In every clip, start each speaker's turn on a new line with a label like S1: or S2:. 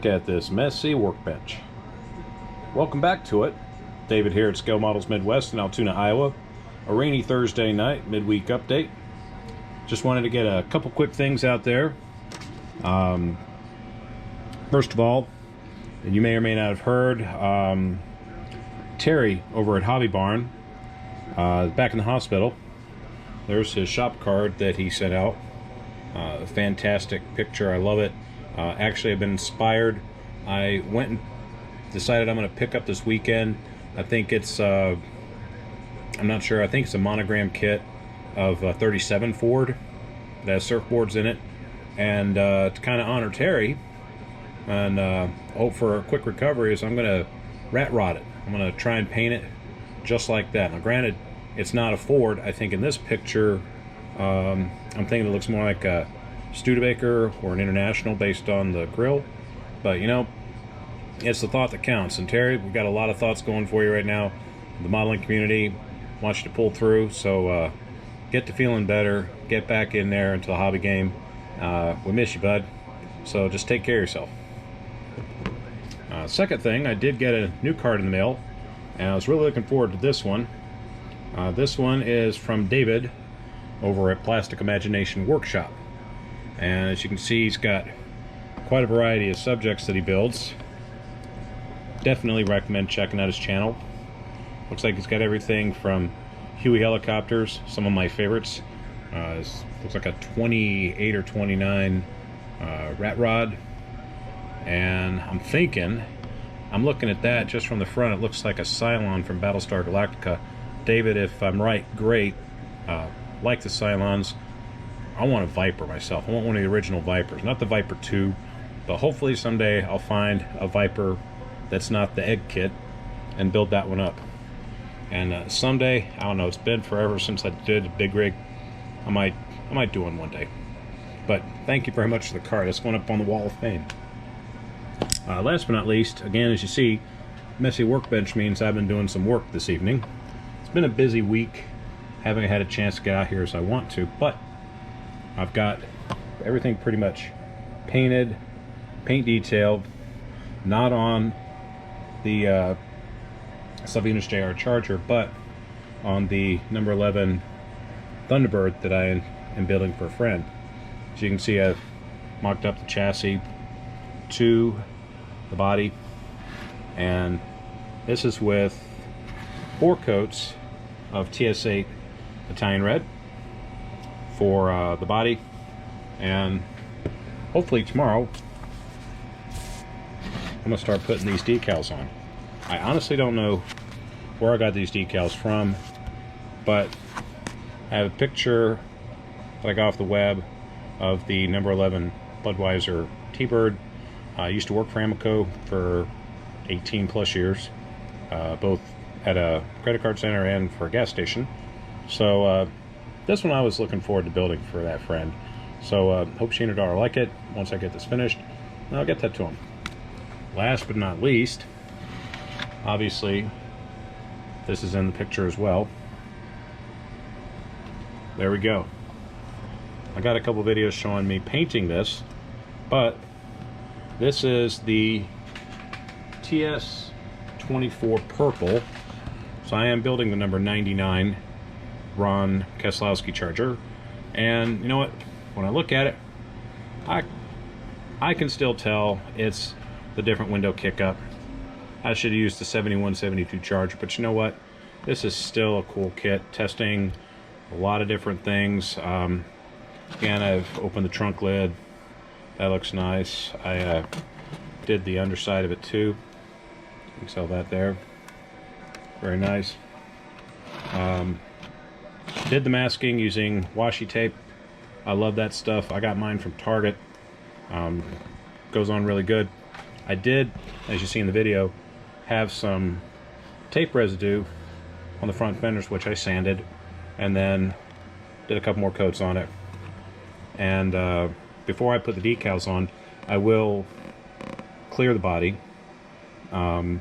S1: look at this messy workbench. Welcome back to it. David here at Scale Models Midwest in Altoona, Iowa. A rainy Thursday night, midweek update. Just wanted to get a couple quick things out there. First of all, you may or may not have heard, Terry over at Hobby Barn, back in the hospital. There's his shop card that he sent out. Fantastic picture, I love it. Actually, I've been inspired. I went and decided I'm going to pick up this weekend. I think it's, I'm not sure, I think it's a monogram kit of 37 Ford that has surfboards in it. And to kind of honor Terry and hope for a quick recovery is I'm going to rat rod it. I'm going to try and paint it just like that. Now granted, it's not a Ford. I think in this picture, I'm thinking it looks more like a Studebaker or an International based on the grill. But you know, it's the thought that counts. And Terry, we've got a lot of thoughts going for you right now. The modeling community wants you to pull through, so get to feeling better, get back in there into the hobby game. We miss you, bud, so just take care of yourself. Second thing, I did get a new card in the mail, and I was really looking forward to this one. This one is from David over at Plastic Imagination Workshop, and as you can see, he's got quite a variety of subjects that he builds. Definitely recommend checking out his channel. Looks like he's got everything from Huey helicopters, some of my favorites. Looks like a 28 or 29 rat rod, and I'm looking at that just from the front. It looks like a Cylon from Battlestar Galactica. David, if I'm right, great. Like the Cylons. I want a Viper myself. I want one of the original Vipers, not the Viper 2, but hopefully someday I'll find a Viper that's not the egg kit and build that one up. And someday, I don't know, it's been forever since I did a big rig. I might do one day. But thank you very much for the card. It's going up on the wall of fame. Last but not least, again, as you see, messy workbench means I've been doing some work this evening. It's been a busy week. Haven't had a chance to get out here as I want to, but I've got everything pretty much painted, paint detailed, not on the Venus JR Charger, but on the number 11 Thunderbird that I am building for a friend. As you can see, I've mocked up the chassis to the body, and this is with 4 coats of TS8 Italian Red for the body, and hopefully tomorrow I'm gonna start putting these decals on. I honestly don't know where I got these decals from, but I have a picture that I got off the web of the number 11 Budweiser T-Bird. I used to work for Amoco for 18 plus years, both at a credit card center and for a gas station. So this one I was looking forward to building for that friend. So hope she and her daughter like it. Once I get this finished, I'll get that to them. Last but not least, obviously, this is in the picture as well. There we go. I got a couple videos showing me painting this, but this is the TS24 Purple. So I am building the number 99 Ron Keselowski Charger, and you know what? When I look at it, I can still tell it's the different window kick up. I should have used the 71, 72 Charger, but you know what? This is still a cool kit. Testing a lot of different things. Again, I've opened the trunk lid. That looks nice. I did the underside of it too. You can sell that there. Very nice. Did the masking using washi tape. I love that stuff. I got mine from Target. Goes on really good. I did, as you see in the video, have some tape residue on the front fenders, which I sanded, and then did a couple more coats on it. And before I put the decals on, I will clear the body. I'll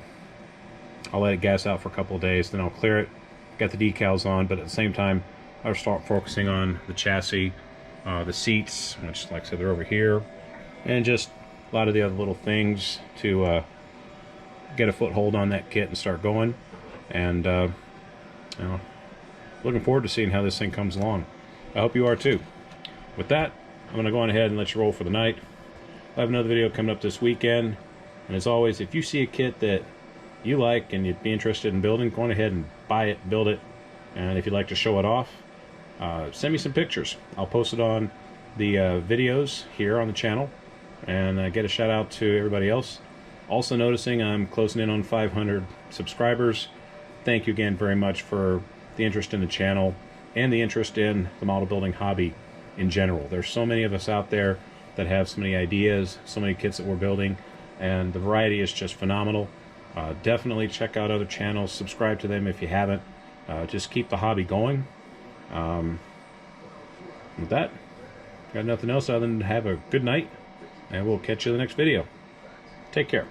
S1: let it gas out for a couple of days, then I'll clear it, get the decals on, but at the same time I'll start focusing on the chassis, the seats, which like I said, they're over here, and just a lot of the other little things to get a foothold on that kit and start going. And you know, looking forward to seeing how this thing comes along. I hope you are too. With that, I'm going to go on ahead and let you roll for the night. I have another video coming up this weekend, and as always, if you see a kit that you like and you'd be interested in building, go on ahead and buy it, build it, and if you'd like to show it off, send me some pictures. I'll post it on the videos here on the channel, and get a shout out to everybody else. Also noticing I'm closing in on 500 subscribers. Thank you again very much for the interest in the channel and the interest in the model building hobby in general. There's so many of us out there that have so many ideas, so many kits that we're building, and the variety is just phenomenal. Definitely check out other channels, subscribe to them if you haven't. Just keep the hobby going. With that, got nothing else other than have a good night, and we'll catch you in the next video. Take care.